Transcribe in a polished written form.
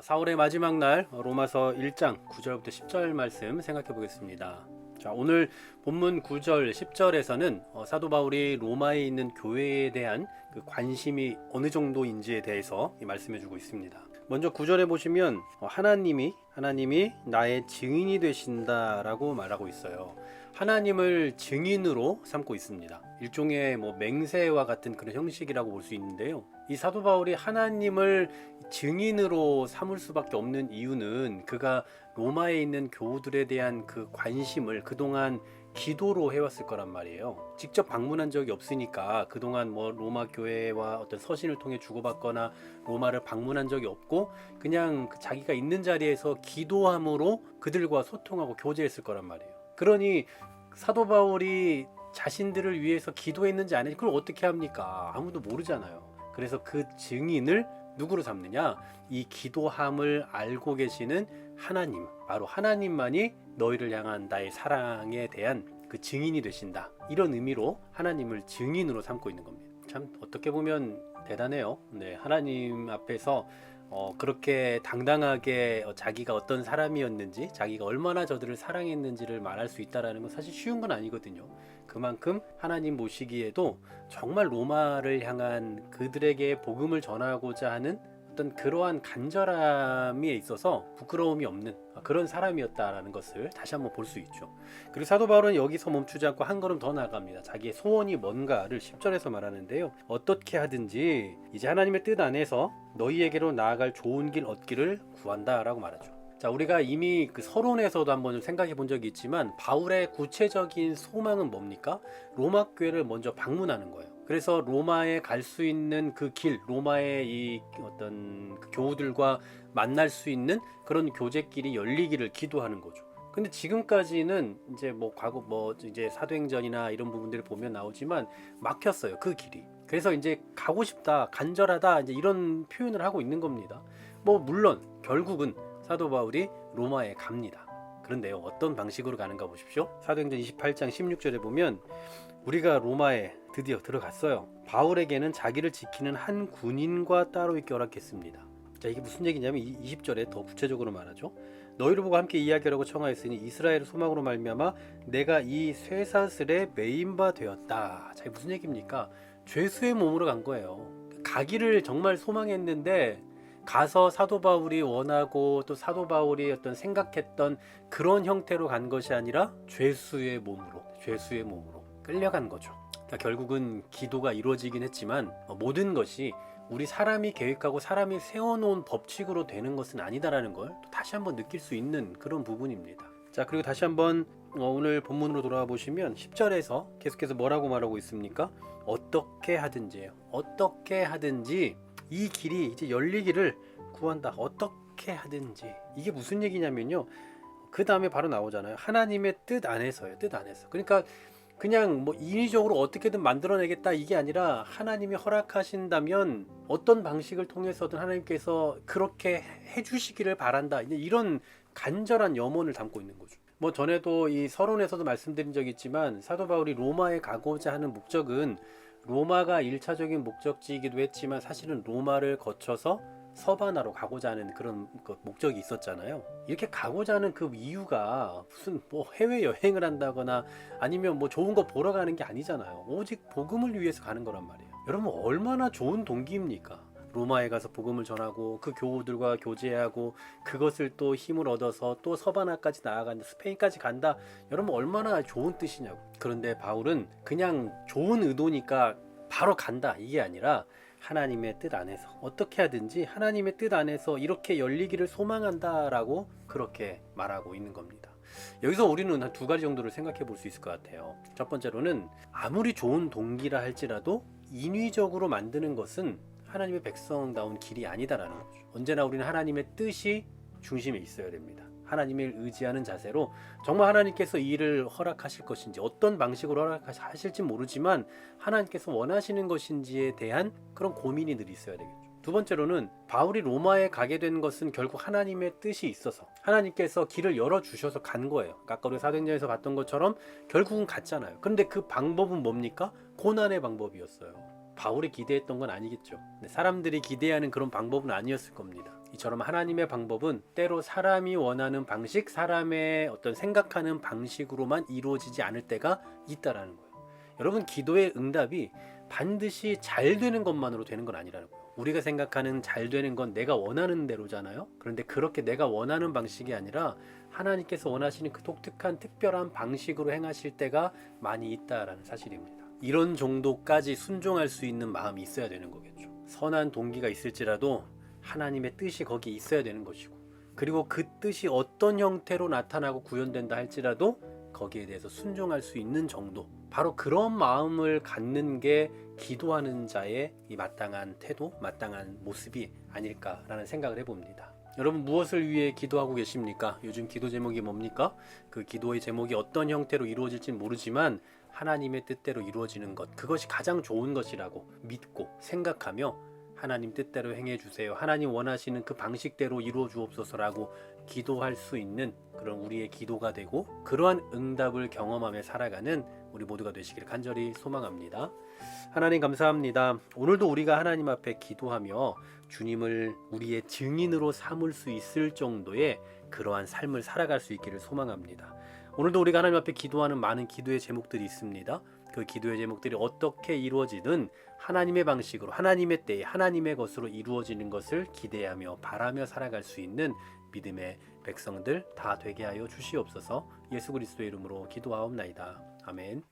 사월의 마지막 날 로마서 1장 9절부터 10절 말씀 생각해 보겠습니다. 자, 오늘 본문 9절 10절에서는 사도 바울이 로마에 있는 교회에 대한 그 관심이 어느 정도인지에 대해서 말씀해 주고 있습니다. 먼저 9절에 보시면 하나님이 나의 증인이 되신다라고 말하고 있어요. 하나님을 증인으로 삼고 있습니다. 일종의 맹세와 같은 그런 형식이라고 볼 수 있는데요. 이 사도 바울이 하나님을 증인으로 삼을 수밖에 없는 이유는 그가 로마에 있는 교우들에 대한 그 관심을 그동안 기도로 해왔을 거란 말이에요. 직접 방문한 적이 없으니까 그동안 로마 교회와 어떤 서신을 통해 주고받거나 로마를 방문한 적이 없고 그냥 자기가 있는 자리에서 기도함으로 그들과 소통하고 교제했을 거란 말이에요. 그러니 사도 바울이 자신들을 위해서 기도했는지 안 했는지 그걸 어떻게 합니까? 아무도 모르잖아요. 그래서 그 증인을 누구로 삼느냐? 이 기도함을 알고 계시는 하나님, 바로 하나님만이 너희를 향한 나의 사랑에 대한 그 증인이 되신다. 이런 의미로 하나님을 증인으로 삼고 있는 겁니다. 참 어떻게 보면 대단해요. 네, 하나님 앞에서 그렇게 당당하게 자기가 어떤 사람이었는지, 자기가 얼마나 저들을 사랑했는지를 말할 수 있다는 건 사실 쉬운 건 아니거든요. 그만큼 하나님 보시기에도 정말 로마를 향한 그들에게 복음을 전하고자 하는 어떤 그러한 간절함에 있어서 부끄러움이 없는 그런 사람이었다라는 것을 다시 한번 볼 수 있죠. 그리고 사도 바울은 여기서 멈추지 않고 한 걸음 더 나아갑니다. 자기의 소원이 뭔가를 10절에서 말하는데요. 어떻게 하든지 이제 하나님의 뜻 안에서 너희에게로 나아갈 좋은 길 얻기를 구한다라고 말하죠. 자, 우리가 이미 그 서론에서도 한번 생각해 본 적이 있지만 바울의 구체적인 소망은 뭡니까? 로마 교회를 먼저 방문하는 거예요. 그래서 로마에 갈 수 있는 그 길, 로마의 이 어떤 그 교우들과 만날 수 있는 그런 교제길이 열리기를 기도하는 거죠. 근데 지금까지는 이제 과거 이제 사도행전이나 이런 부분들을 보면 나오지만 막혔어요, 그 길이. 그래서 이제 가고 싶다, 간절하다 이제 이런 표현을 하고 있는 겁니다. 물론 결국은 사도 바울이 로마에 갑니다. 그런데요, 어떤 방식으로 가는가 보십시오. 사도행전 28장 16절에 보면 우리가 로마에 드디어 들어갔어요. 바울에게는 자기를 지키는 한 군인과 따로 있게 허락했습니다. 자, 이게 무슨 얘기냐면 20절에 더 구체적으로 말하죠. 너희를 보고 함께 이야기하라고 청하였으니 이스라엘의 소망으로 말미암아 내가 이 쇠사슬에 매인 바 되었다. 자, 이게 무슨 얘기입니까? 죄수의 몸으로 간 거예요. 가기를 정말 소망했는데 가서 사도 바울이 원하고 또 사도 바울이 어떤 생각했던 그런 형태로 간 것이 아니라 죄수의 몸으로 끌려간 거죠. 그러니까 결국은 기도가 이루어지긴 했지만 모든 것이 우리 사람이 계획하고 사람이 세워놓은 법칙으로 되는 것은 아니다라는 걸 또 다시 한번 느낄 수 있는 그런 부분입니다. 자, 그리고 다시 한번 오늘 본문으로 돌아와 보시면 10절에서 계속해서 뭐라고 말하고 있습니까? 어떻게 하든지 이 길이 이제 열리기를 구한다. 어떻게 하든지. 이게 무슨 얘기냐면요, 그 다음에 바로 나오잖아요. 하나님의 뜻 안에서요. 뜻 안에서. 그러니까 그냥 인위적으로 어떻게든 만들어내겠다 이게 아니라 하나님이 허락하신다면 어떤 방식을 통해서든 하나님께서 그렇게 해주시기를 바란다, 이런 간절한 염원을 담고 있는 거죠. 전에도 이 서론에서도 말씀드린 적이 있지만 사도 바울이 로마에 가고자 하는 목적은 로마가 1차적인 목적지이기도 했지만 사실은 로마를 거쳐서 서바나로 가고자 하는 그런 목적이 있었잖아요. 이렇게 가고자 하는 그 이유가 무슨 해외여행을 한다거나 아니면 좋은 거 보러 가는 게 아니잖아요. 오직 복음을 위해서 가는 거란 말이에요. 여러분, 얼마나 좋은 동기입니까? 로마에 가서 복음을 전하고 그 교우들과 교제하고 그것을 또 힘을 얻어서 또 서바나까지 나아간다, 스페인까지 간다. 여러분, 얼마나 좋은 뜻이냐고. 그런데 바울은 그냥 좋은 의도니까 바로 간다 이게 아니라 하나님의 뜻 안에서 어떻게 하든지 하나님의 뜻 안에서 이렇게 열리기를 소망한다라고 그렇게 말하고 있는 겁니다. 여기서 우리는 한 두 가지 정도를 생각해 볼 수 있을 것 같아요. 첫 번째로는 아무리 좋은 동기라 할지라도 인위적으로 만드는 것은 하나님의 백성다운 길이 아니다라는 거죠. 언제나 우리는 하나님의 뜻이 중심에 있어야 됩니다. 하나님을 의지하는 자세로 정말 하나님께서 이 일을 허락하실 것인지 어떤 방식으로 허락하실지 모르지만 하나님께서 원하시는 것인지에 대한 그런 고민이 늘 있어야 되겠죠. 두 번째로는 바울이 로마에 가게 된 것은 결국 하나님의 뜻이 있어서 하나님께서 길을 열어주셔서 간 거예요. 아까 우리 사도행전에서 봤던 것처럼 결국은 갔잖아요. 그런데 그 방법은 뭡니까? 고난의 방법이었어요. 바울이 기대했던 건 아니겠죠. 사람들이 기대하는 그런 방법은 아니었을 겁니다. 이처럼 하나님의 방법은 때로 사람이 원하는 방식, 사람의 어떤 생각하는 방식으로만 이루어지지 않을 때가 있다라는 거예요. 여러분, 기도의 응답이 반드시 잘 되는 것만으로 되는 건 아니라는 거예요. 우리가 생각하는 잘 되는 건 내가 원하는 대로잖아요. 그런데 그렇게 내가 원하는 방식이 아니라 하나님께서 원하시는 그 독특한 특별한 방식으로 행하실 때가 많이 있다라는 사실입니다. 이런 정도까지 순종할 수 있는 마음이 있어야 되는 거겠죠. 선한 동기가 있을지라도 하나님의 뜻이 거기에 있어야 되는 것이고, 그리고 그 뜻이 어떤 형태로 나타나고 구현된다 할지라도 거기에 대해서 순종할 수 있는 정도, 바로 그런 마음을 갖는 게 기도하는 자의 이 마땅한 태도, 마땅한 모습이 아닐까라는 생각을 해봅니다. 여러분, 무엇을 위해 기도하고 계십니까? 요즘 기도 제목이 뭡니까? 그 기도의 제목이 어떤 형태로 이루어질지는 모르지만 하나님의 뜻대로 이루어지는 것, 그것이 가장 좋은 것이라고 믿고 생각하며 하나님 뜻대로 행해 주세요, 하나님 원하시는 그 방식대로 이루어 주옵소서라고 기도할 수 있는 그런 우리의 기도가 되고, 그러한 응답을 경험하며 살아가는 우리 모두가 되시기를 간절히 소망합니다. 하나님 감사합니다. 오늘도 우리가 하나님 앞에 기도하며 주님을 우리의 증인으로 삼을 수 있을 정도의 그러한 삶을 살아갈 수 있기를 소망합니다. 오늘도 우리가 하나님 앞에 기도하는 많은 기도의 제목들이 있습니다. 그 기도의 제목들이 어떻게 이루어지든 하나님의 방식으로, 하나님의 때에, 하나님의 것으로 이루어지는 것을 기대하며 바라며 살아갈 수 있는 믿음의 백성들 다 되게 하여 주시옵소서. 예수 그리스도의 이름으로 기도하옵나이다. 아멘.